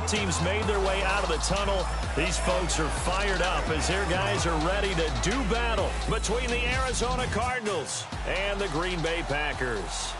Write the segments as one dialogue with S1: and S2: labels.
S1: Both teams made their way out of the tunnel. These folks are fired up as their guys are ready to do battle between the Arizona Cardinals and the Green Bay Packers.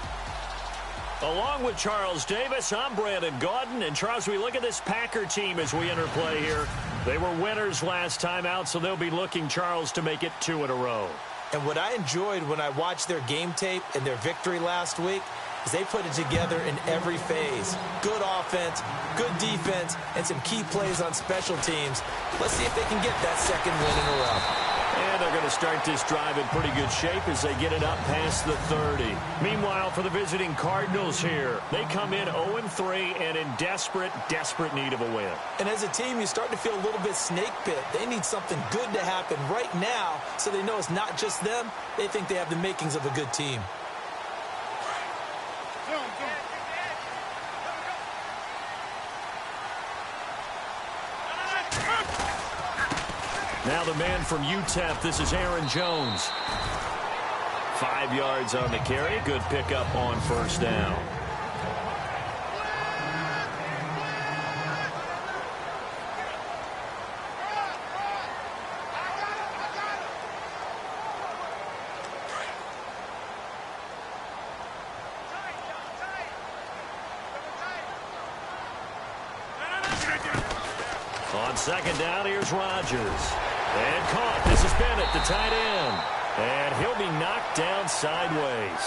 S1: Along with Charles Davis, I'm Brandon Gaudin. And, Charles, we look at this Packer team as we enter play here. They were winners last time out, so they'll be looking, Charles, to make it 2 in a row.
S2: And what I enjoyed when I watched their game tape and their victory last week is they put it together in every phase. Good offense, good defense, and some key plays on special teams. Let's see if they can get that second win in a row.
S1: And they're going to start this drive in pretty good shape as they get it up past the 30. Meanwhile, for the visiting Cardinals here, they come in 0-3 and in desperate need of a win.
S2: And as a team, you start to feel a little bit snake pit. They need something good to happen right now so they know it's not just them. They think they have the makings of a good team.
S1: Now the man from UTEP, this is Aaron Jones. 5 yards on the carry. Good pickup on first down. On second down, here's Rodgers. And caught. This is Bennett, the tight end. And he'll be knocked down sideways.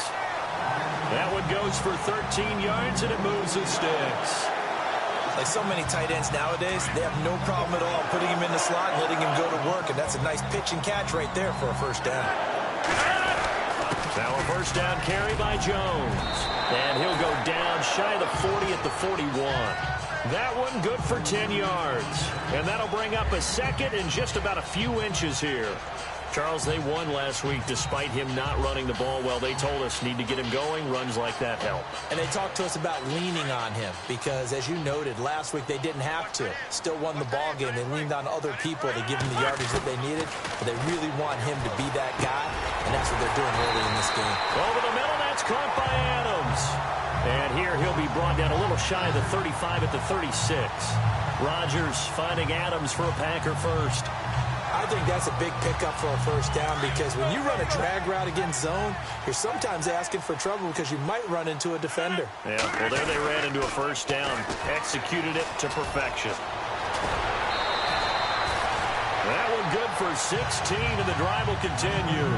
S1: That one goes for 13 yards, and it moves the sticks.
S2: Like so many tight ends nowadays, they have no problem at all putting him in the slot and letting him go to work. And that's a nice pitch and catch right there for a first down.
S1: Now a first down carry by Jones. And he'll go down shy of the 40 at the 41. That one good for 10 yards. And that'll bring up a second and just about a few inches here. Charles, they won last week despite him not running the ball well. They told us need to get him going. Runs like that help.
S2: And they talked to us about leaning on him because, as you noted, last week they didn't have to. Still won the ball game. They leaned on other people to give him the yardage that they needed. But they really want him to be that guy, and that's what they're doing early in this game.
S1: Over the middle, that's caught by Adams. And here he'll be brought down a little shy of the 35 at the 36. Rodgers finding Adams for a Packer first.
S2: I think that's a big pickup for a first down because when you run a drag route against zone, you're sometimes asking for trouble because you might run into a defender.
S1: Yeah, well, there they ran into a first down. Executed it to perfection. That one good for 16, and the drive will continue.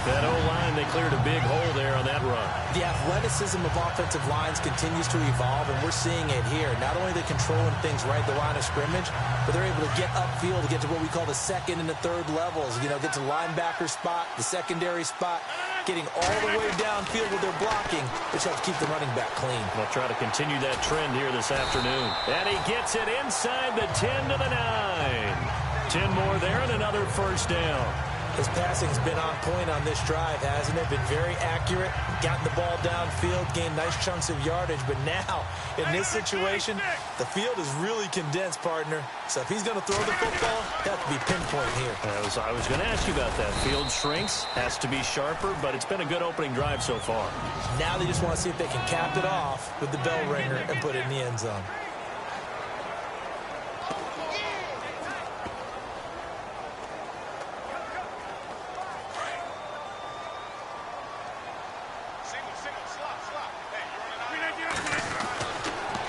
S1: That O-line, they cleared a big hole there on that run.
S2: The athleticism of offensive lines continues to evolve, and we're seeing it here. Not only are they controlling things right at the line of scrimmage, but they're able to get upfield to get to what we call the second and the third levels. You know, get to linebacker spot, the secondary spot, getting all the way downfield with their blocking, which helps keep the running back clean.
S1: They'll try to continue that trend here this afternoon. And he gets it inside the 10 to the 9. 10 more there and another first down.
S2: His passing's been on point on this drive, hasn't it? Been very accurate, gotten the ball downfield, gained nice chunks of yardage. But now, in this situation, the field is really condensed, partner. So if he's going to throw the football, he'll have to be pinpoint here.
S1: I was going to ask you about that. Field shrinks, has to be sharper, but it's been a good opening drive so far.
S2: Now they just want to see if they can cap it off with the bell ringer and put it in the end zone.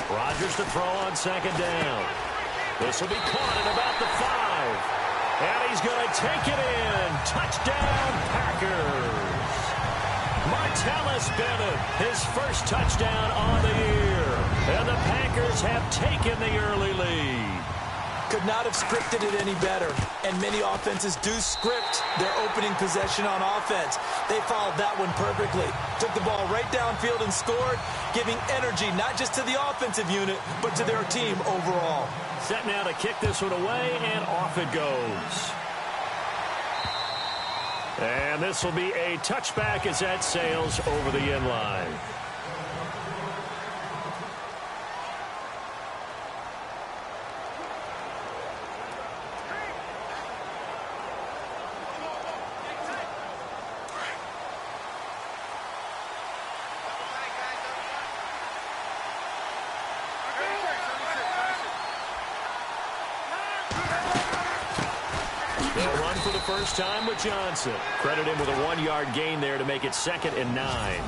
S1: Rodgers to throw on second down. This will be caught at about the 5. And he's going to take it in. Touchdown, Packers. Martellus Bennett, his first touchdown on the year. And the Packers have taken the early lead.
S2: Could not have scripted it any better. And many offenses do script their opening possession on offense. They followed that one perfectly. Took the ball right downfield and scored, giving energy not just to the offensive unit, but to their team overall.
S1: Set now to kick this one away, and off it goes. And this will be a touchback as that sails over the end line. for the first time with Johnson. Credit him with a 1-yard gain there to make it 2nd and 9.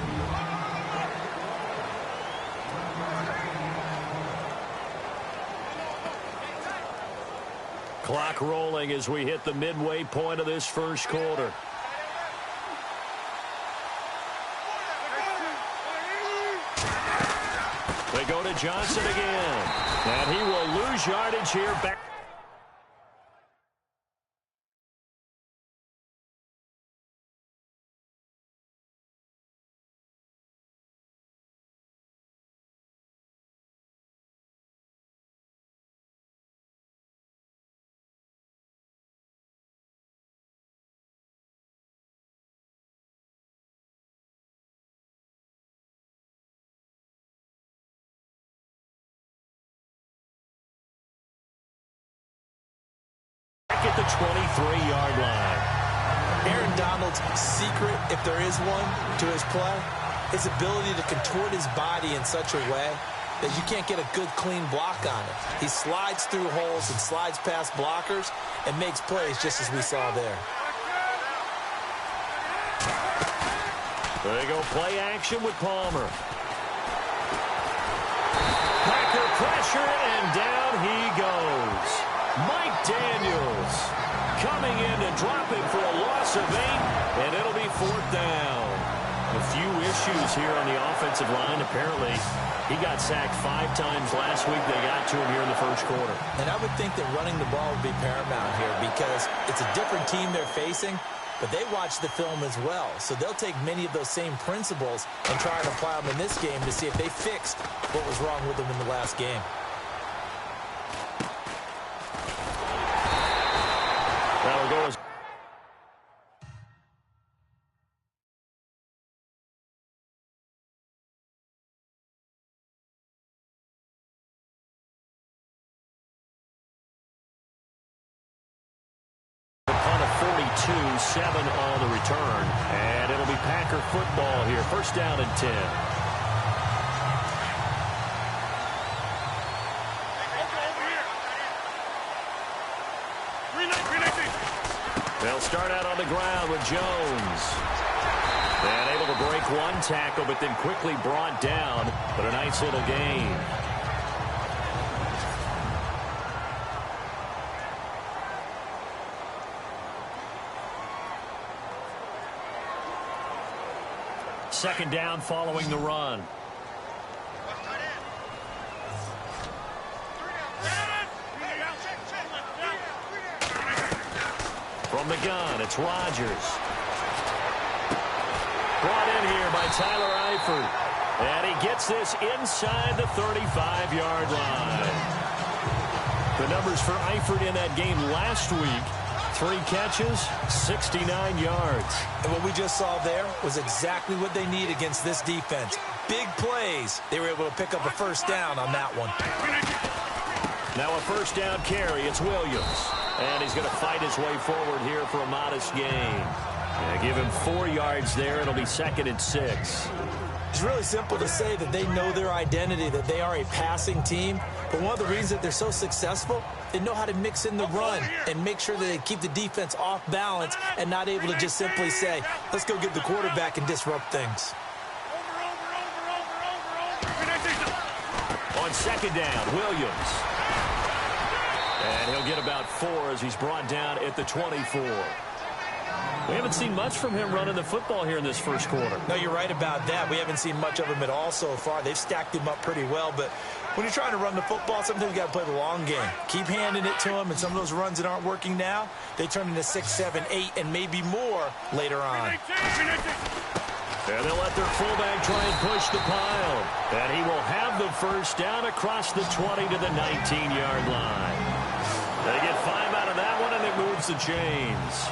S1: Clock rolling as we hit the midway point of this first quarter. They go to Johnson again. And he will lose yardage here back. At the 23-yard line.
S2: Aaron Donald's secret, if there is one, to his play, his ability to contort his body in such a way that you can't get a good, clean block on it. He slides through holes and slides past blockers and makes plays just as we saw there.
S1: There you go, play action with Palmer. Packer pressure, and down he goes. Mike Daniels coming in to drop it for a loss of 8, and it'll be 4th down. A few issues here on the offensive line. Apparently, he got sacked 5 times last week. They got to him here in the first quarter.
S2: And I would think that running the ball would be paramount here because it's a different team they're facing, but they watch the film as well. So they'll take many of those same principles and try to apply them in this game to see if they fixed what was wrong with them in the last game.
S1: That'll go as the punt of 42, 7 on the return, and it'll be Packer football here. 1st down and 10. They'll start out on the ground with Jones. And able to break one tackle, but then quickly brought down. But a nice little gain. Second down following the run. From the gun, it's Rodgers. Brought in here by Tyler Eifert. And he gets this inside the 35-yard line. The numbers for Eifert in that game last week: 3 catches, 69 yards.
S2: And what we just saw there was exactly what they need against this defense. Big plays. They were able to pick up a 1st down on that one.
S1: Now a 1st down carry. It's Williams. And he's going to fight his way forward here for a modest gain. Yeah, give him 4 yards there. It'll be 2nd and 6.
S2: It's really simple to say that they know their identity, that they are a passing team. But one of the reasons that they're so successful, they know how to mix in the run and make sure that they keep the defense off balance and not able to just simply say, let's go get the quarterback and disrupt things.
S1: On 2nd down, Williams. And he'll get about 4 as he's brought down at the 24. We haven't seen much from him running the football here in this first quarter.
S2: No, you're right about that. We haven't seen much of him at all so far. They've stacked him up pretty well, but when you're trying to run the football, sometimes you got to play the long game. Keep handing it to him, and some of those runs that aren't working now, they turn into 6, 7, 8, and maybe more later on.
S1: And they'll let their fullback try and push the pile. And he will have the 1st down across the 20 to the 19-yard line. They get 5 out of that one, and it moves the chains.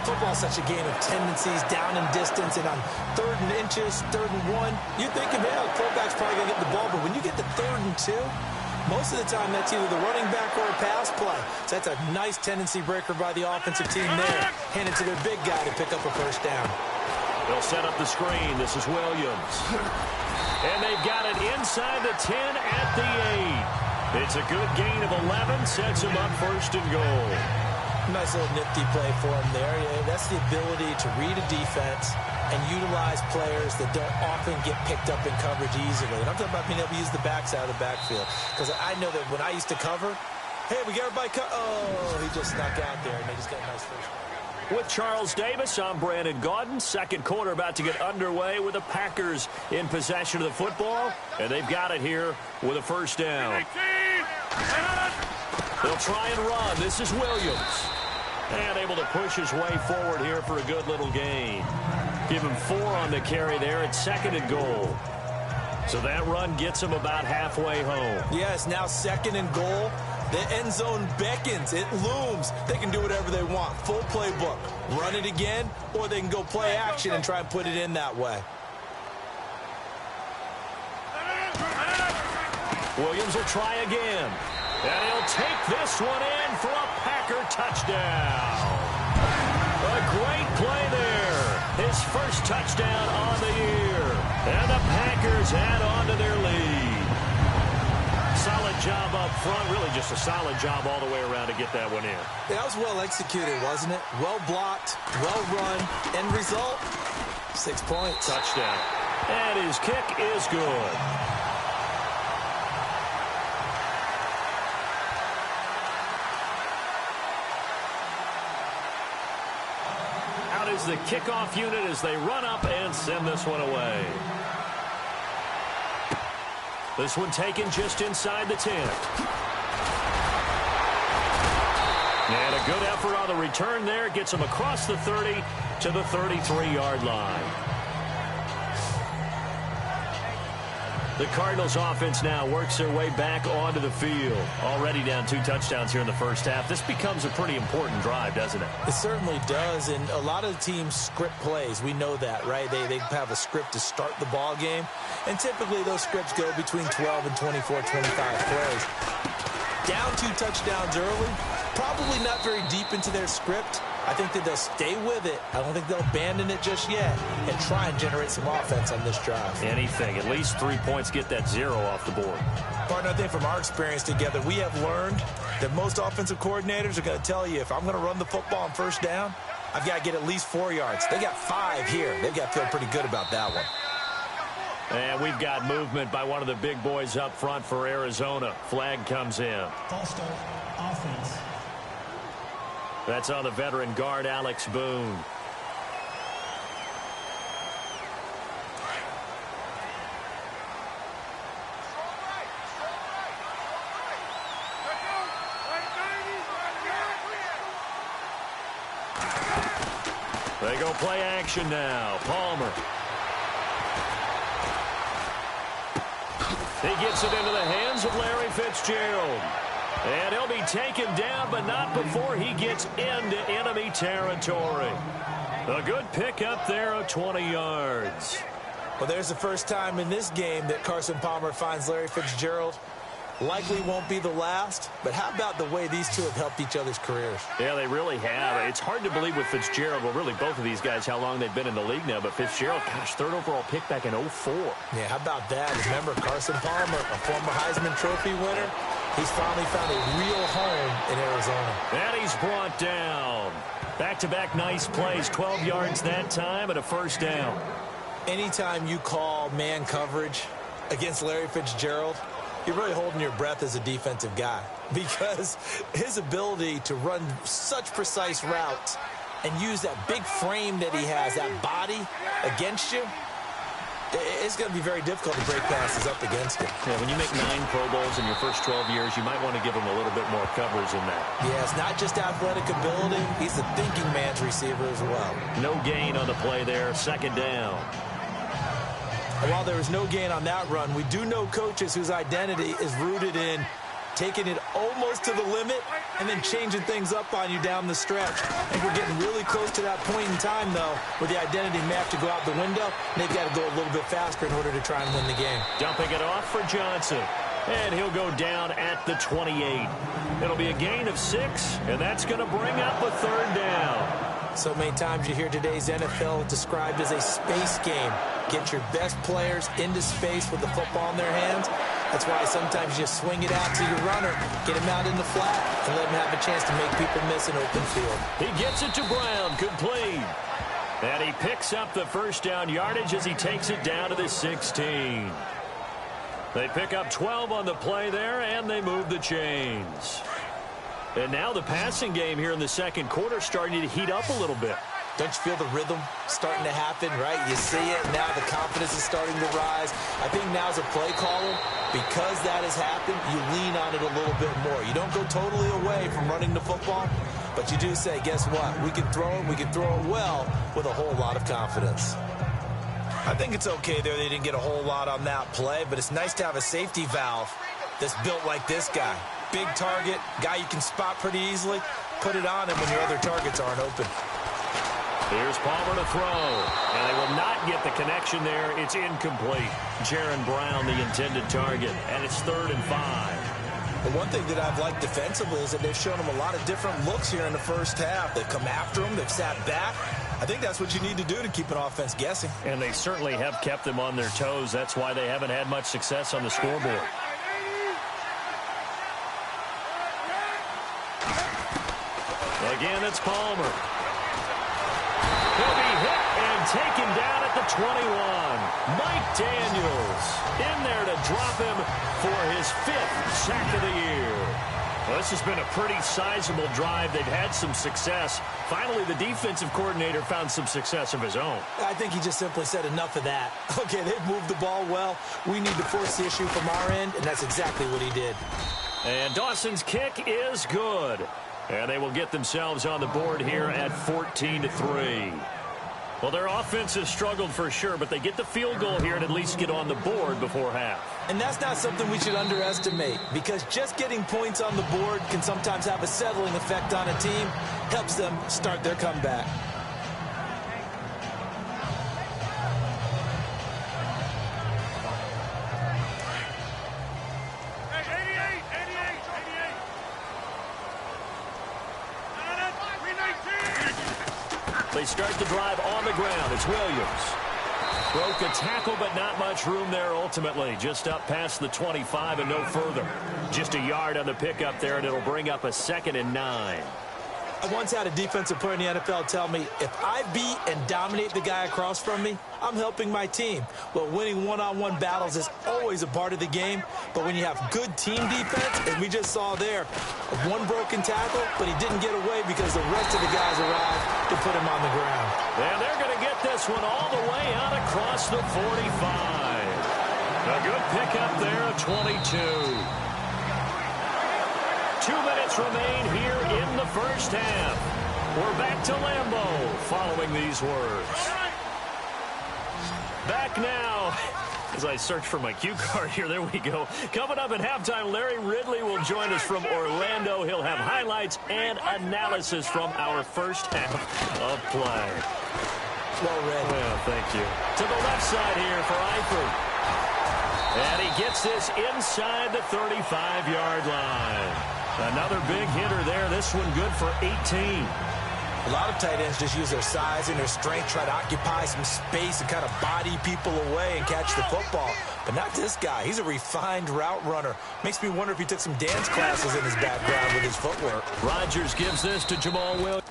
S2: Football's such a game of tendencies, down and distance, and on 3rd and inches, 3rd and 1, you think, man, the quarterback's probably going to get the ball, but when you get to 3rd and 2, most of the time that's either the running back or a pass play. So that's a nice tendency breaker by the offensive team there. Hand it to their big guy to pick up a 1st down.
S1: They'll set up the screen. This is Williams. And they've got it inside the 10 at the 8. It's a good gain of 11, sets him up 1st and goal.
S2: Nice little nifty play for him there. Yeah, that's the ability to read a defense and utilize players that don't often get picked up in coverage easily. And I'm talking about being able to use the backside of the backfield. Because I know that when I used to cover, hey, we got everybody oh, he just snuck out there, and they just got a nice first.
S1: With Charles Davis, I'm Brandon Gaudin. Second quarter about to get underway with the Packers in possession of the football. And they've got it here with a first down. They'll try and run. This is Williams. And able to push his way forward here for a good little gain. Give him 4 on the carry there at 2nd and goal. So that run gets him about halfway home.
S2: Yes, now 2nd and goal. The end zone beckons. It looms. They can do whatever they want. Full playbook. Run it again, or they can go play action and try and put it in that way.
S1: Williams will try again. And he'll take this one in for a Packer touchdown. A great play there. His first touchdown on the year. And the Packers add on to their lead. Solid job up front. Really just a solid job all the way around to get that one in.
S2: That was well executed, wasn't it? Well blocked, well run. End result, 6 points.
S1: Touchdown. And his kick is good. Out is the kickoff unit as they run up and send this one away. This one taken just inside the 10. And a good effort on the return there. Gets him across the 30 to the 33-yard line. The Cardinals offense now works their way back onto the field. Already down 2 touchdowns here in the first half. This becomes a pretty important drive, doesn't it?
S2: It certainly does, and a lot of teams script plays. We know that, right? They have a script to start the ball game, and typically those scripts go between 12 and 24, 25 plays. Down 2 touchdowns early, probably not very deep into their script. I think that they'll stay with it. I don't think they'll abandon it just yet and try and generate some offense on this drive.
S1: Anything. At least 3 points, get that 0 off the board.
S2: Partner, I think from our experience together, we have learned that most offensive coordinators are going to tell you, if I'm going to run the football on first down, I've got to get at least 4 yards. They got 5 here. They've got to feel pretty good about that one.
S1: And we've got movement by one of the big boys up front for Arizona. Flag comes in.
S3: False start, offense.
S1: That's on the veteran guard, Alex Boone. They go play action now. Palmer. He gets it into the hands of Larry Fitzgerald. And he'll be taken down, but not before he gets into enemy territory. A good pickup there of 20 yards.
S2: Well, there's the first time in this game that Carson Palmer finds Larry Fitzgerald. Likely won't be the last, but how about the way these two have helped each other's careers?
S1: Yeah, they really have. It's hard to believe with Fitzgerald, well, really both of these guys, how long they've been in the league now. But Fitzgerald, gosh, 3rd overall pick back in 04.
S2: Yeah, how about that? Remember, Carson Palmer, a former Heisman Trophy winner, he's finally found a real home in Arizona.
S1: And he's brought down. Back-to-back nice plays, 12 yards that time and a first down.
S2: Anytime you call man coverage against Larry Fitzgerald, you're really holding your breath as a defensive guy, because his ability to run such precise routes and use that big frame that he has, that body against you, it's going to be very difficult to break passes up against him.
S1: Yeah, when you make 9 Pro Bowls in your first 12 years, you might want to give him a little bit more coverage than that.
S2: Yeah, it's not just athletic ability. He's a thinking man's receiver as well.
S1: No gain on the play there. 2nd down.
S2: And while there was no gain on that run, we do know coaches whose identity is rooted in taking it almost to the limit and then changing things up on you down the stretch. I think we're getting really close to that point in time, though, where the identity may have to go out the window, and they've got to go a little bit faster in order to try and win the game.
S1: Dumping it off for Johnson. And he'll go down at the 28. It'll be a gain of 6, and that's going to bring up a 3rd down.
S2: So many times you hear today's NFL described as a space game. Get your best players into space with the football in their hands. That's why sometimes you just swing it out to your runner, get him out in the flat, and let him have a chance to make people miss an open field.
S1: He gets it to Brown, complete. And he picks up the first down yardage as he takes it down to the 16. They pick up 12 on the play there, and they move the chains. And now the passing game here in the second quarter starting to heat up a little bit.
S2: Don't you feel the rhythm starting to happen, right? You see it, now the confidence is starting to rise. I think now as a play caller, because that has happened, you lean on it a little bit more. You don't go totally away from running the football, but you do say, guess what? We can throw it well with a whole lot of confidence. I think it's okay there they didn't get a whole lot on that play, but it's nice to have a safety valve that's built like this guy. Big target, guy you can spot pretty easily. Put it on him when your other targets aren't open.
S1: Here's Palmer to throw, and they will not get the connection there. It's incomplete. Jaron Brown, the intended target, and it's 3rd and 5.
S2: The one thing that I've liked defensively is that they've shown him a lot of different looks here in the first half. They've come after him. They've sat back. I think that's what you need to do to keep an offense guessing.
S1: And they certainly have kept them on their toes. That's why they haven't had much success on the scoreboard. Again, it's Palmer. He'll be hit and taken down at the 21. Mike Daniels in there to drop him for his 5th sack of the year. Well, this has been a pretty sizable drive. They've had some success. Finally, the defensive coordinator found some success of his own.
S2: I think he just simply said enough of that. Okay, they've moved the ball well. We need to force the issue from our end, and that's exactly what he did.
S1: And Dawson's kick is good. And they will get themselves on the board here at 14-3. Well, their offense has struggled for sure, but they get the field goal here and at least get on the board before half.
S2: And that's not something we should underestimate, because just getting points on the board can sometimes have a settling effect on a team, helps them start their comeback.
S1: They start the drive on the ground. It's Williams. Broke a tackle, but not much room there ultimately. Just up past the 25 and no further. Just a yard on the pickup there, and it'll bring up a 2nd and 9.
S2: I once had a defensive player in the NFL tell me, if I beat and dominate the guy across from me, I'm helping my team. Well, winning one-on-one battles is always a part of the game, but when you have good team defense, and we just saw there, one broken tackle, but he didn't get away because the rest of the guys arrived to put him on the ground.
S1: And they're going to get this one all the way out across the 45. A good pickup there at 22. 2 minutes remain here in the first half. We're back to Lambeau following these words. Back now, as I search for my cue card here, there we go. Coming up at halftime, Larry Ridley will join us from Orlando. He'll have highlights and analysis from our first half of play.
S2: Well read.
S1: Well, thank you. To the left side here for Eifert. And he gets this inside the 35-yard line. Another big hitter there. This one good for 18.
S2: A lot of tight ends just use their size and their strength, try to occupy some space and kind of body people away and catch the football. But not this guy. He's a refined route runner. Makes me wonder if he took some dance classes in his background with his footwork.
S1: Rodgers gives this to Jamal Williams.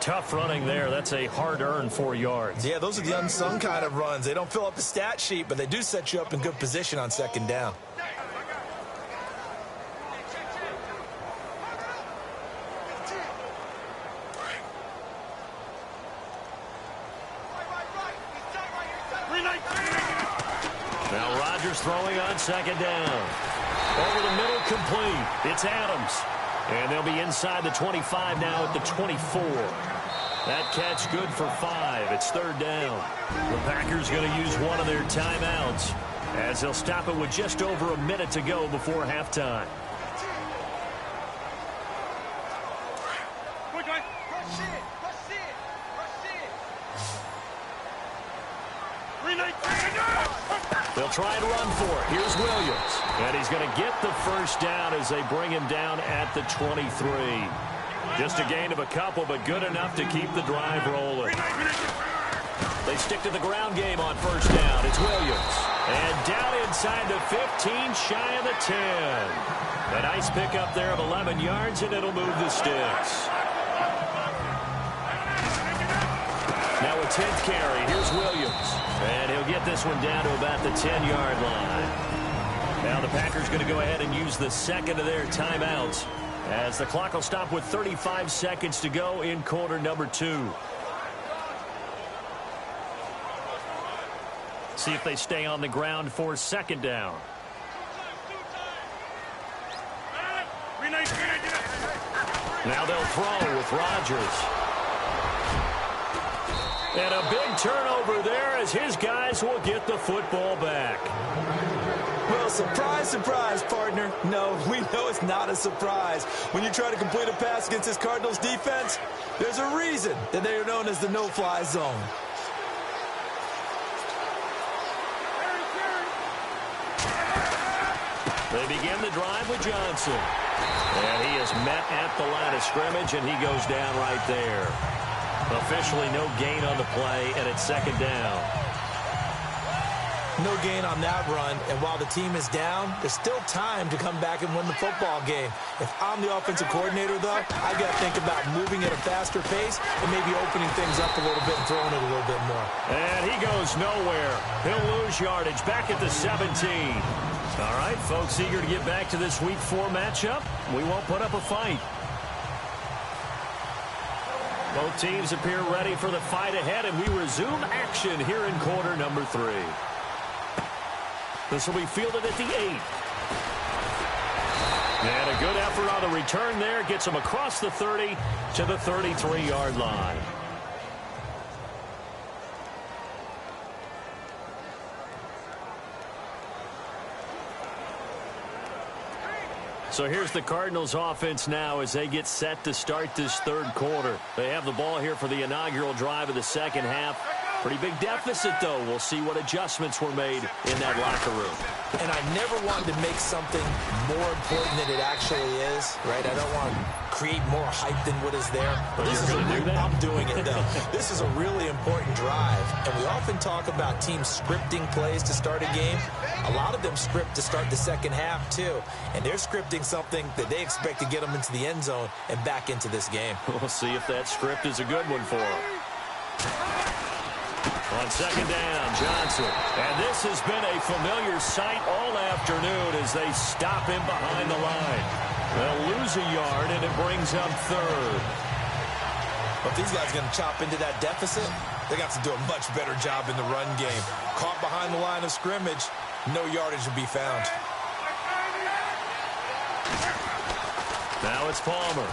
S1: Tough running there. That's a hard-earned 4 yards.
S2: Yeah, those are the unsung kind of runs. They don't fill up the stat sheet, but they do set you up in good position on second down.
S1: Now Rodgers throwing on second down. Over the middle, complete. It's Adams. And they'll be inside the 25 now at the 24. That catch good for 5. It's third down. The Packers going to use one of their timeouts as they'll stop it with just over a minute to go before halftime. They'll try and run for it. Here's Williams. And he's going to get the first down as they bring him down at the 23. Just a gain of a couple, but good enough to keep the drive rolling. They stick to the ground game on first down. It's Williams. And down inside the 15, shy of the 10. A nice pickup there of 11 yards, and it'll move the sticks. Now a 10th carry. Here's Williams. And he'll get this one down to about the 10-yard line. Now the Packers going to go ahead and use the second of their timeouts as the clock will stop with 35 seconds to go in quarter number 2. See if they stay on the ground for second down. Now they'll throw with Rodgers. And a big turnover there as his guys will get the football back.
S2: Well, surprise, surprise, partner. No, we know it's not a surprise. When you try to complete a pass against this Cardinals defense, there's a reason that they are known as the no-fly zone.
S1: They begin the drive with Johnson. And he is met at the line of scrimmage, and he goes down right there. Officially no gain on the play, and it's second down.
S2: No gain on that run, and while the team is down, there's still time to come back and win the football game. If I'm the offensive coordinator, though, I've got to think about moving at a faster pace and maybe opening things up a little bit and throwing it a little bit more.
S1: And he goes nowhere. He'll lose yardage back at the 17. All right, folks, eager to get back to this Week 4 matchup. We won't put up a fight. Both teams appear ready for the fight ahead, and we resume action here in quarter number 3. This will be fielded at the 8. And a good effort on the return there. Gets him across the 30 to the 33-yard line. So here's the Cardinals offense now as they get set to start this third quarter. They have the ball here for the inaugural drive of the second half. Pretty big deficit, though. We'll see what adjustments were made in that locker room.
S2: And I never wanted to make something more important than it actually is, right? I don't want to create more hype than what is there.
S1: But this is
S2: I'm doing it, though. This is a really important drive. And we often talk about teams scripting plays to start a game. A lot of them script to start the second half, too. And they're scripting something that they expect to get them into the end zone and back into this game.
S1: We'll see if that script is a good one for them. On second down, Johnson. And this has been a familiar sight all afternoon as they stop him behind the line. They'll lose a yard, and it brings up third.
S2: But if these guys are going to chop into that deficit, they got to do a much better job in the run game. Caught behind the line of scrimmage, no yardage will be found.
S1: Now it's Palmer.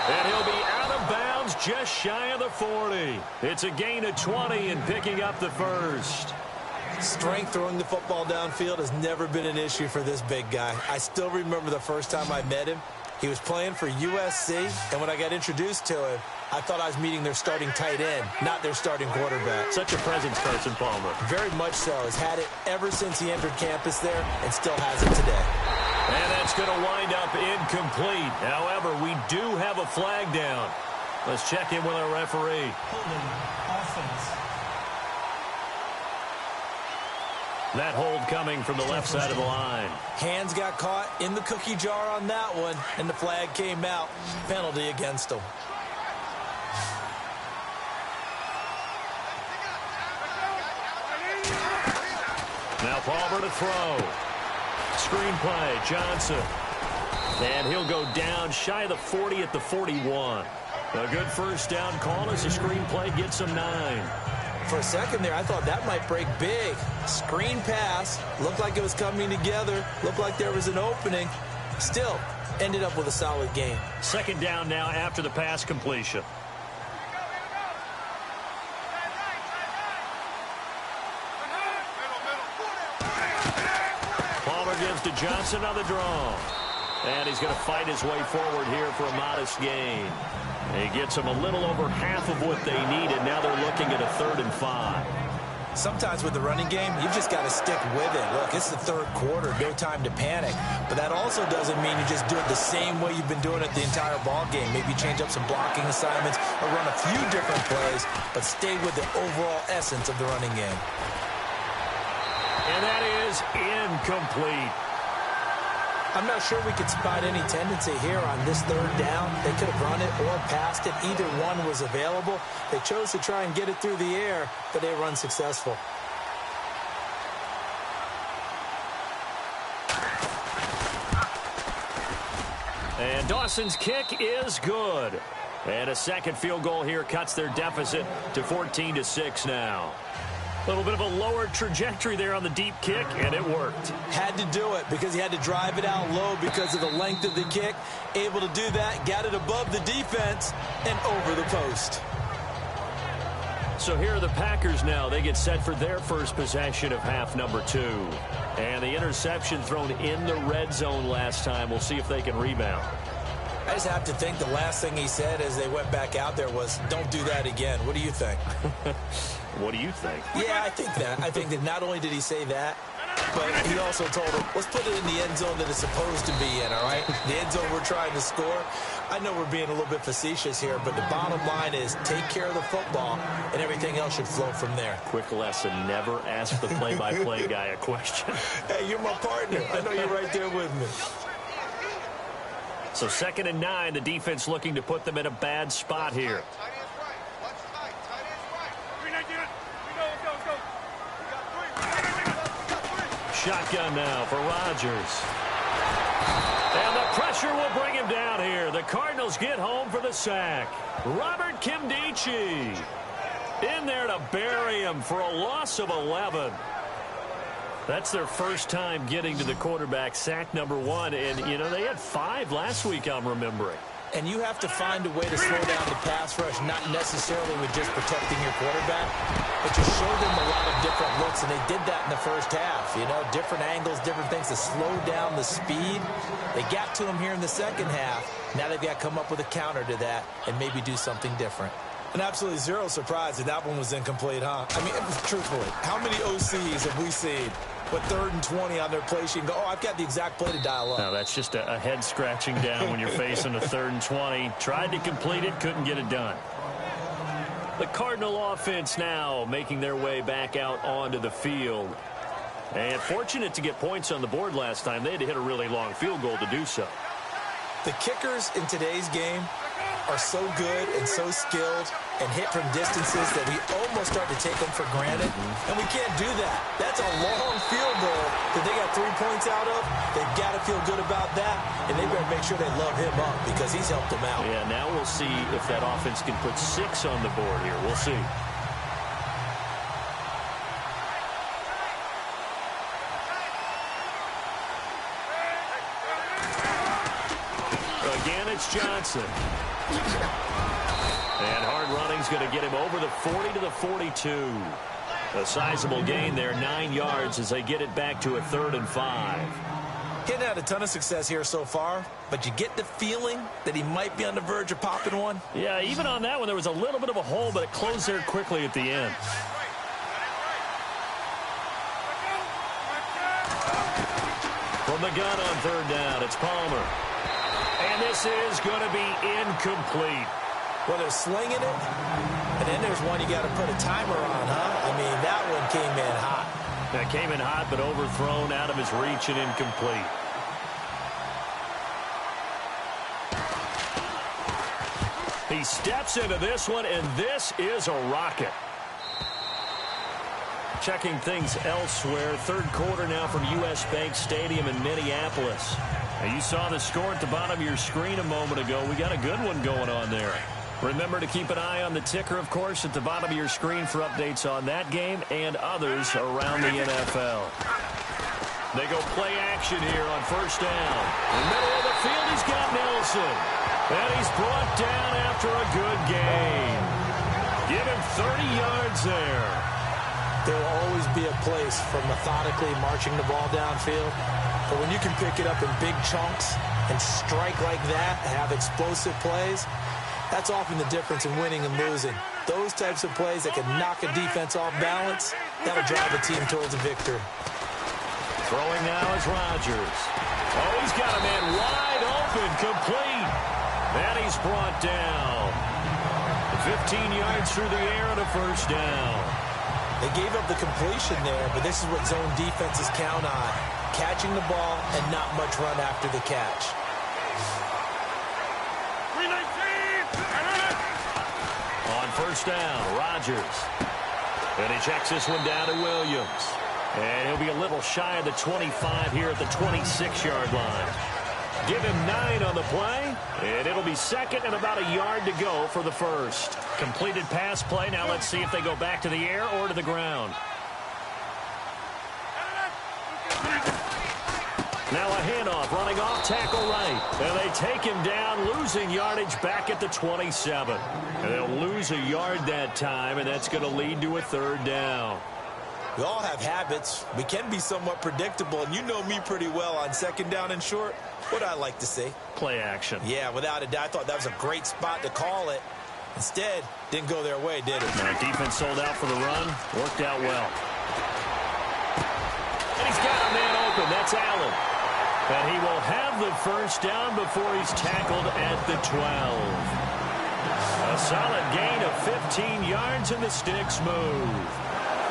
S1: And he'll be out of bounds just shy of the 40. It's a gain of 20 and picking up the first.
S2: Strength throwing the football downfield has never been an issue for this big guy. I still remember the first time I met him. He was playing for USC, and when I got introduced to him, I thought I was meeting their starting tight end, not their starting quarterback.
S1: Such a presence, Carson Palmer.
S2: Very much so. Has had it ever since he entered campus there and still has it today.
S1: And that's going to wind up incomplete. However, we do have a flag down. Let's check in with our referee.
S3: Holding offense.
S1: That hold coming from the left side of the line.
S2: Hands got caught in the cookie jar on that one, and the flag came out. Penalty against him.
S1: Now Palmer to throw. Screenplay, Johnson. And he'll go down shy of the 40 at the 41. A good first down call as the screenplay gets him 9.
S2: For a second there, I thought that might break big. Screen pass. Looked like it was coming together. Looked like there was an opening. Still, ended up with a solid game.
S1: Second down now after the pass completion. Palmer gives to Johnson on the draw. And he's going to fight his way forward here for a modest gain. He gets them a little over half of what they needed. Now they're looking at a 3rd and 5.
S2: Sometimes with the running game, you've just got to stick with it. Look, it's the third quarter, no time to panic. But that also doesn't mean you just do it the same way you've been doing it the entire ball game. Maybe change up some blocking assignments or run a few different plays, but stay with the overall essence of the running game.
S1: And that is incomplete.
S2: I'm not sure we could spot any tendency here on this 3rd down. They could have run it or passed it. Either one was available. They chose to try and get it through the air, but they run successful.
S1: And Dawson's kick is good. And a second field goal here cuts their deficit to 14-6 now. A little bit of a lower trajectory there on the deep kick, and it worked.
S2: Had to do it because he had to drive it out low because of the length of the kick. Able to do that, got it above the defense and over the post.
S1: So here are the Packers now. They get set for their first possession of half number 2. And the interception thrown in the red zone last time. We'll see if they can rebound.
S2: I just have to think the last thing he said as they went back out there was, don't do that again. What do you think?
S1: What do you think?
S2: Yeah, I think that. I think that not only did he say that, but he also told him, let's put it in the end zone that it's supposed to be in, all right? The end zone we're trying to score. I know we're being a little bit facetious here, but the bottom line is take care of the football, and everything else should flow from there.
S1: Quick lesson, never ask the play-by-play guy a question.
S2: Hey, you're my partner. I know you're right there with me.
S1: So 2nd and 9, the defense looking to put them in a bad spot here. Shotgun now for Rodgers. And the pressure will bring him down here. The Cardinals get home for the sack. Robert Kimdichie in there to bury him for a loss of 11. That's their first time getting to the quarterback, sack number 1. And, you know, they had 5 last week, I'm remembering.
S2: And you have to find a way to slow down the pass rush, not necessarily with just protecting your quarterback, but you show them a lot of different looks, and they did that in the first half. You know, different angles, different things to slow down the speed. They got to him here in the second half. Now they've got to come up with a counter to that and maybe do something different. And absolutely zero surprise that that one was incomplete, huh? I mean, truthfully, how many OCs have we seen with 3rd and 20 on their play sheet and go, oh, I've got the exact play to dial up?
S1: No, that's just a head scratching down when you're facing a 3rd and 20. Tried to complete it, couldn't get it done. The Cardinal offense now making their way back out onto the field. And fortunate to get points on the board last time. They had to hit a really long field goal to do so.
S2: The kickers in today's game are so good and so skilled and hit from distances that we almost start to take them for granted. And we can't do that. That's a long field goal that they got 3 points out of. They've got to feel good about that, and they better make sure they love him up because he's helped them out.
S1: Yeah, now we'll see if that offense can put 6 on the board here. We'll see. Again, it's Johnson. And hard running's going to get him over the 40 to the 42. A sizable gain there, 9 yards as they get it back to a 3rd and 5.
S2: Hitting had a ton of success here so far, but you get the feeling that he might be on the verge of popping one.
S1: Yeah, even on that one, there was a little bit of a hole, but it closed there quickly at the end. From the gun on 3rd down, it's Palmer. And this is going to be incomplete.
S2: Well, they're slinging it, and then there's one you got to put a timer on, huh? I mean, that one came in hot.
S1: That came in hot, but overthrown out of his reach and incomplete. He steps into this one, and this is a rocket. Checking things elsewhere. Third quarter now from U.S. Bank Stadium in Minneapolis. Now, you saw the score at the bottom of your screen a moment ago. We got a good one going on there. Remember to keep an eye on the ticker, of course, at the bottom of your screen for updates on that game and others around the NFL. They go play action here on first down. In the middle of the field, he's got Nelson. And he's brought down after a good game. Give him 30 yards there.
S2: There will always be a place for methodically marching the ball downfield. But when you can pick it up in big chunks and strike like that, have explosive plays, that's often the difference in winning and losing. Those types of plays that can knock a defense off balance, that'll drive a team towards a victory.
S1: Throwing now is Rodgers. Oh, he's got a man wide open, complete. And he's brought down. 15 yards through the air and a first down.
S2: They gave up the completion there, but this is what zone defenses count on. Catching the ball and not much run after the catch.
S1: On first down, Rodgers. And he checks this one down to Williams. And he'll be a little shy of the 25 here at the 26-yard line. Give him 9 on the play, and it'll be second and about a yard to go for the first. Completed pass play. Now let's see if they go back to the air or to the ground. Now a handoff, running off tackle right. And they take him down, losing yardage back at the 27. And they'll lose a yard that time, and that's going to lead to a third down.
S2: We all have habits. We can be somewhat predictable, and you know me pretty well on second down and short. What I like to see?
S1: Play action.
S2: Yeah, without a doubt. I thought that was a great spot to call it. Instead, didn't go their way, did it?
S1: Now, defense sold out for the run. Worked out well. And he's got a man open. That's Allen. And he will have the first down before he's tackled at the 12. A solid gain of 15 yards, and the sticks move.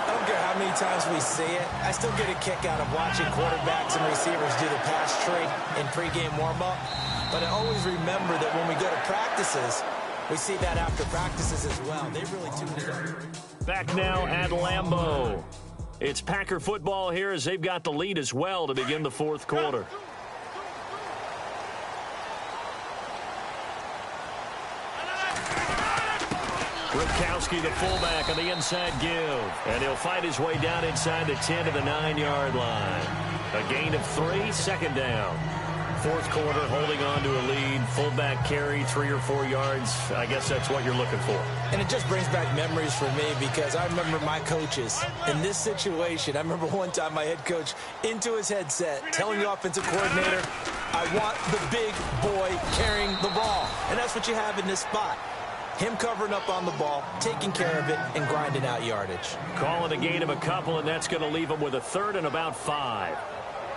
S2: I don't care how many times we see it. I still get a kick out of watching quarterbacks and receivers do the pass tree in pregame warm-up. But I always remember that when we go to practices, we see that after practices as well. They really tune it up.
S1: Back now at Lambeau. It's Packer football here as they've got the lead as well to begin the fourth quarter. Ripkowski, the fullback, on the inside give. And he'll fight his way down inside the 10 to the 9-yard line. A gain of 3, second down. Fourth quarter, holding on to a lead. Fullback carry, 3 or 4 yards. I guess that's what you're looking for.
S2: And it just brings back memories for me because I remember my coaches in this situation. I remember one time my head coach into his headset telling the offensive coordinator, I want the big boy carrying the ball. And that's what you have in this spot. Him covering up on the ball, taking care of it, and grinding out yardage.
S1: Call it a gain of a couple, and that's going to leave them with a third and about 5.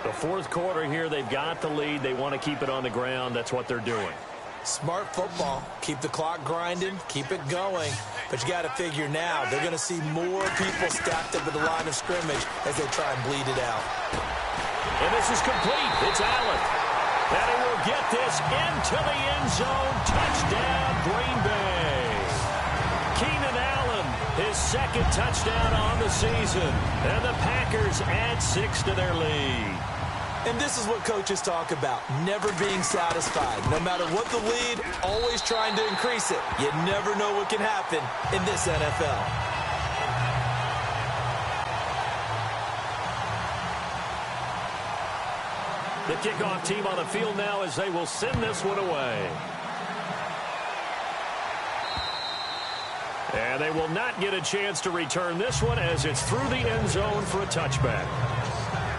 S1: The fourth quarter here, they've got the lead. They want to keep it on the ground. That's what they're doing.
S2: Smart football. Keep the clock grinding. Keep it going. But you got to figure now, they're going to see more people stacked up at the line of scrimmage as they try and bleed it out.
S1: And this is complete. It's Allen. And he will get this into the end zone. Touchdown, Green Bay. Keenan Allen, his second touchdown on the season. And the Packers add 6 to their lead.
S2: And this is what coaches talk about, never being satisfied. No matter what the lead, always trying to increase it. You never know what can happen in this NFL.
S1: The kickoff team on the field now as they will send this one away. And they will not get a chance to return this one as it's through the end zone for a touchback.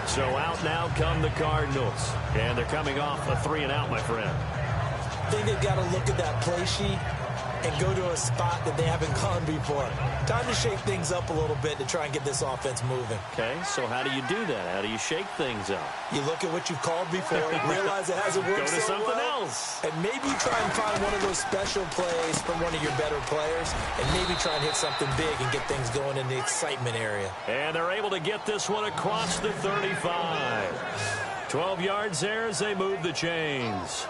S1: So out now come the Cardinals. And they're coming off a 3-and-out, my friend.
S2: I think they've got to look at that play sheet and go to a spot that they haven't gone before. Time to shake things up a little bit to try and get this offense moving.
S1: Okay, so how do you do that? How do you shake things up?
S2: You look at what you've called before, realize it hasn't worked
S1: Go to
S2: so
S1: something
S2: well,
S1: else.
S2: and maybe try and find one of those special plays from one of your better players, and maybe try and hit something big and get things going in the excitement area.
S1: And they're able to get this one across the 35. 12 yards there as they move the chains.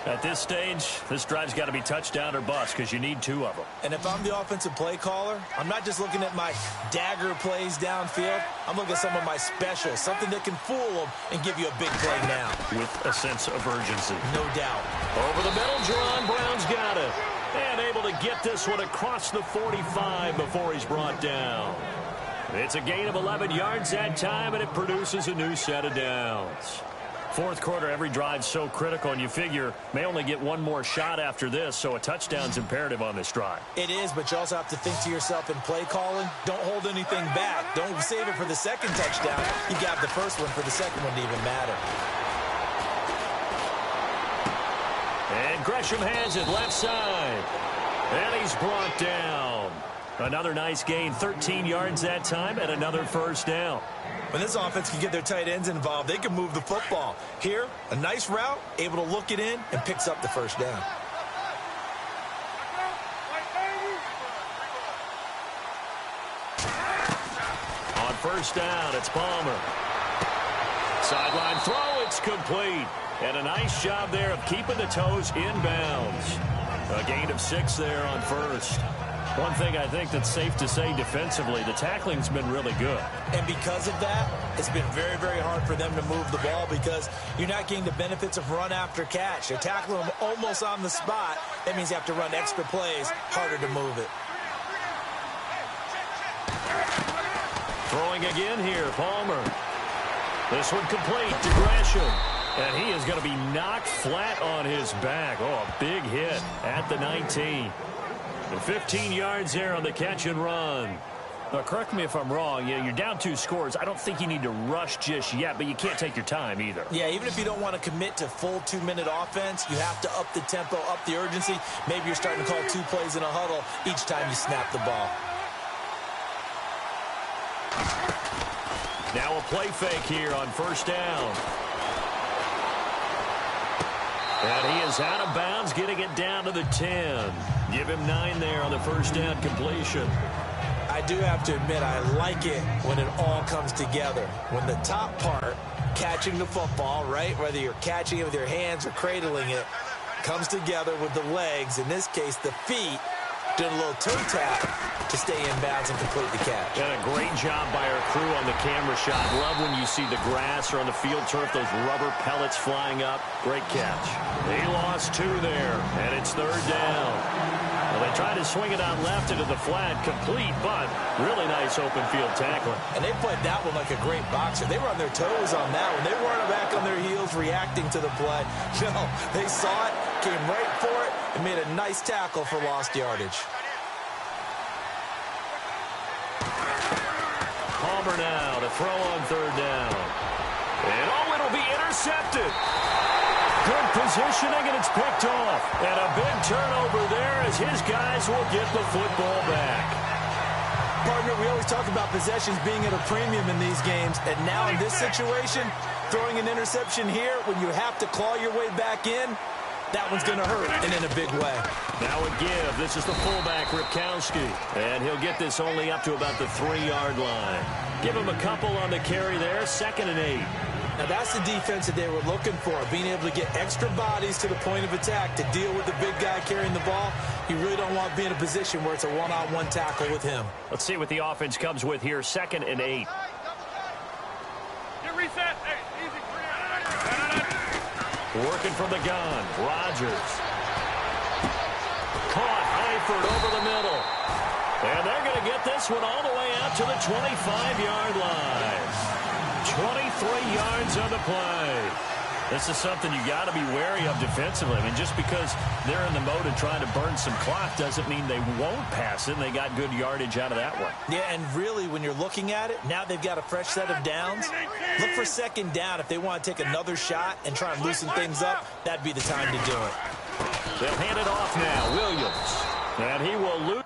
S1: At this stage, this drive's got to be touchdown or bust because you need 2 of them.
S2: And if I'm the offensive play caller, I'm not just looking at my dagger plays downfield. I'm looking at some of my specials, something that can fool them and give you a big play now.
S1: With a sense of urgency.
S2: No doubt.
S1: Over the middle, Jerron Brown's got it. And able to get this one across the 45 before he's brought down. It's a gain of 11 yards that time, and it produces a new set of downs. Fourth quarter, every drive's so critical, and you figure may only get one more shot after this, so a touchdown's imperative on this drive.
S2: It is, but you also have to think to yourself in play calling, don't hold anything back. Don't save it for the second touchdown. You got the first one for the second one to even matter.
S1: And Gresham has it left side. And he's brought down. Another nice gain, 13 yards that time, and another first down.
S2: When this offense can get their tight ends involved, they can move the football. Here, a nice route, able to look it in, and picks up the first down.
S1: On first down, it's Palmer. Sideline throw, it's complete. And a nice job there of keeping the toes inbounds. A gain of 6 there on first. One thing I think that's safe to say defensively, the tackling's been really good.
S2: And because of that, it's been very, very hard for them to move the ball because you're not getting the benefits of run after catch. They're tackling them almost on the spot. That means you have to run extra plays, harder to move it.
S1: Throwing again here, Palmer. This one complete to Gresham. And he is going to be knocked flat on his back. Oh, a big hit at the 19. And 15 yards there on the catch and run. Now, correct me if I'm wrong. You know, you're down 2 scores. I don't think you need to rush just yet, but you can't take your time either.
S2: Yeah, even if you don't want to commit to full 2-minute offense, you have to up the tempo, up the urgency. Maybe you're starting to call 2 plays in a huddle each time you snap the ball.
S1: Now a play fake here on first down. And he is out of bounds, getting it down to the 10. Give him 9 there on the first down completion.
S2: I do have to admit, I like it when it all comes together. When the top part, catching the football, right, whether you're catching it with your hands or cradling it, comes together with the legs, in this case the feet, doing a little toe tap to stay in bounds and complete the catch.
S1: And a great job by our crew on the camera shot. Love when you see the grass or on the field turf, those rubber pellets flying up. Great catch. They lost 2 there, and it's third down. Well, they tried to swing it out left into the flat, complete, but really nice open field tackling.
S2: And they played that one like a great boxer. They were on their toes on that one. They weren't back on their heels reacting to the play. No, they saw it, came right for it, and made a nice tackle for lost yardage.
S1: Palmer now to throw on third down. And oh, it'll be intercepted. Good positioning, and it's picked off. And a big turnover there as his guys will get the football back.
S2: Partner, we always talk about possessions being at a premium in these games, and now in this situation, throwing an interception here when you have to claw your way back in, that one's going to hurt, and in a big way.
S1: Now a give. This is the fullback, Ripkowski. And he'll get this only up to about the 3-yard line. Give him a couple on the carry there, 2nd and 8.
S2: Now that's the defense that they were looking for, being able to get extra bodies to the point of attack to deal with the big guy carrying the ball. You really don't want to be in a position where it's a one-on-one tackle with him.
S1: Let's see what the offense comes with here, 2nd and 8.
S4: Get reset. Hey, easy.
S1: Working from the gun, Rodgers. Caught Eifert over the middle. And they're going to get this one all the way out to the 25-yard line. 23 yards on the play. This is something you got to be wary of defensively. I mean, just because they're in the mode of trying to burn some clock doesn't mean they won't pass it, and they got good yardage out of that one.
S2: Yeah, and really, when you're looking at it, now they've got a fresh set of downs. Look for 2nd down. If they want to take another shot and try and loosen things up, that'd be the time to do it.
S1: They'll hand it off now. Williams. And he will lose.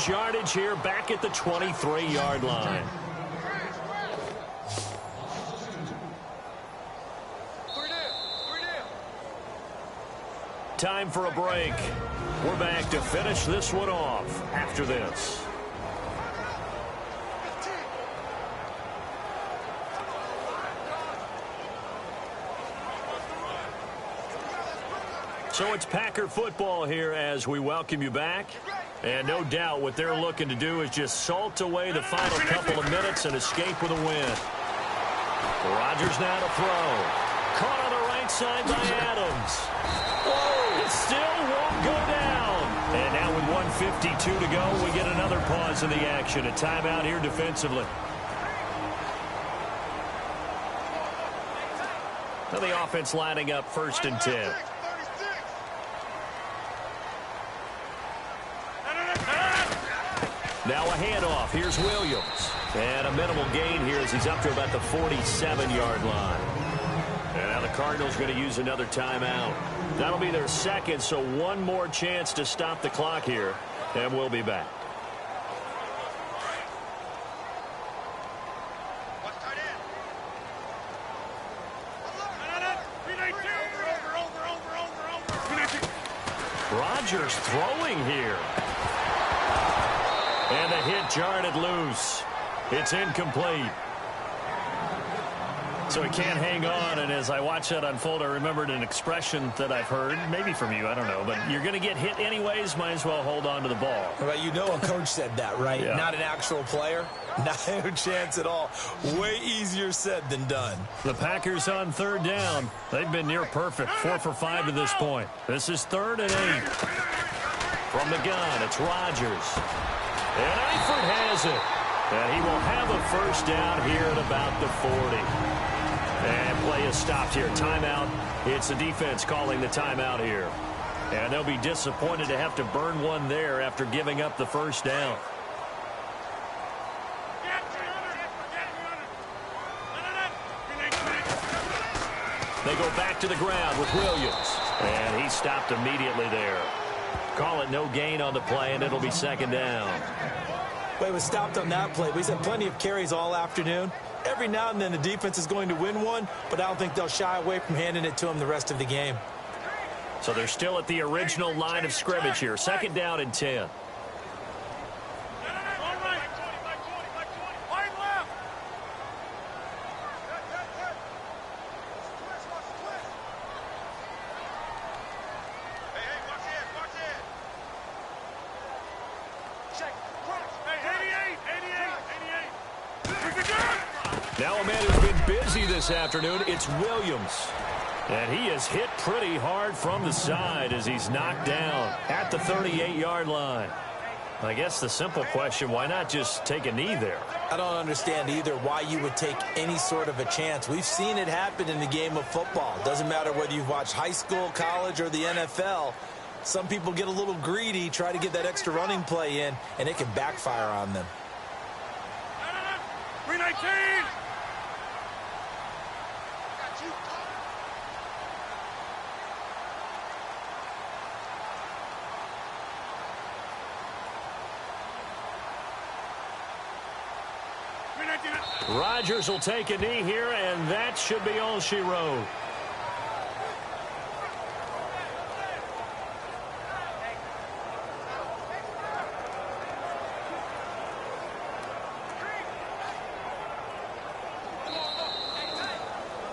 S1: Yardage here back at the 23-yard line. Time for a break. We're back to finish this one off after this. So it's Packer football here as we welcome you back. And no doubt what they're looking to do is just salt away the final couple of minutes and escape with a win. Rodgers now to throw. Caught on the right side by Adams. Whoa! It still won't go down. And now with 1:52 to go, we get another pause in the action. A timeout here defensively. Now the offense lining up 1st and 10. Now a handoff. Here's Williams. And a minimal gain here as he's up to about the 47-yard line. And now the Cardinals going to use another timeout. That'll be their second, so one more chance to stop the clock here. And we'll be back. Rodgers throwing here. And the hit jarred it loose. It's incomplete. So he can't hang on, and as I watch that unfold, I remembered an expression that I've heard, maybe from you, I don't know, but you're going to get hit anyways, might as well hold on to the ball.
S2: Well, you know a coach said that, right?
S1: Yeah.
S2: Not an actual player. Not a chance at all. Way easier said than done.
S1: The Packers on 3rd down. They've been near perfect, 4 for 5 to this point. This is 3rd and 8. From the gun, it's Rodgers. And Eifert has it. And he will have a 1st down here at about the 40. And play is stopped here. Timeout. It's the defense calling the timeout here. And they'll be disappointed to have to burn one there after giving up the 1st down. They go back to the ground with Williams. And he stopped immediately there. Call it no gain on the play, and it'll be 2nd down.
S2: Well, he was stopped on that play. He's had plenty of carries all afternoon. Every now and then the defense is going to win one, but I don't think they'll shy away from handing it to him the rest of the game.
S1: So they're still at the original line of scrimmage here. 2nd down and 10. Now a man who's been busy this afternoon, it's Williams. And he is hit pretty hard from the side as he's knocked down at the 38-yard line. I guess the simple question, why not just take a knee there?
S2: I don't understand either why you would take any sort of a chance. We've seen it happen in the game of football. Doesn't matter whether you've watched high school, college, or the NFL. Some people get a little greedy, try to get that extra running play in, and it can backfire on them.
S4: 319!
S1: Rodgers will take a knee here, and that should be all she wrote.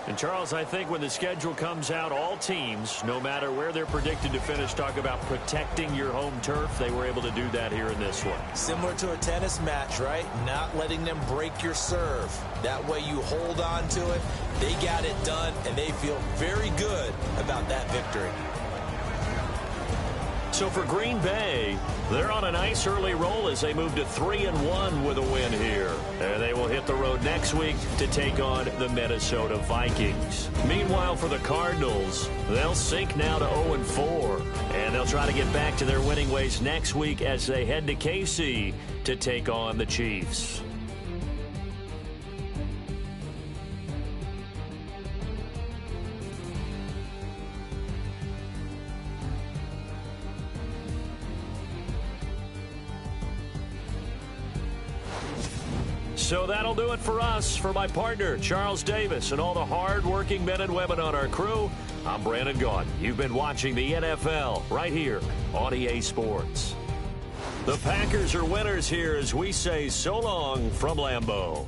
S1: And, Charles, I think when the schedule comes out, all teams, no matter where they're predicted to finish, talk about protecting your home turf. They were able to do that here in this one.
S2: Similar to a tennis match, right? Not letting them break your serve. That way you hold on to it. They got it done, and they feel very good about that victory.
S1: So for Green Bay, they're on a nice early roll as they move to 3-1 with a win here. And they will hit the road next week to take on the Minnesota Vikings. Meanwhile, for the Cardinals, they'll sink now to 0-4. And they'll try to get back to their winning ways next week as they head to KC to take on the Chiefs. So that'll do it for us. For my partner, Charles Davis, and all the hard-working men and women on our crew, I'm Brandon Gaudin. You've been watching the NFL right here on EA Sports. The Packers are winners here as we say so long from Lambeau.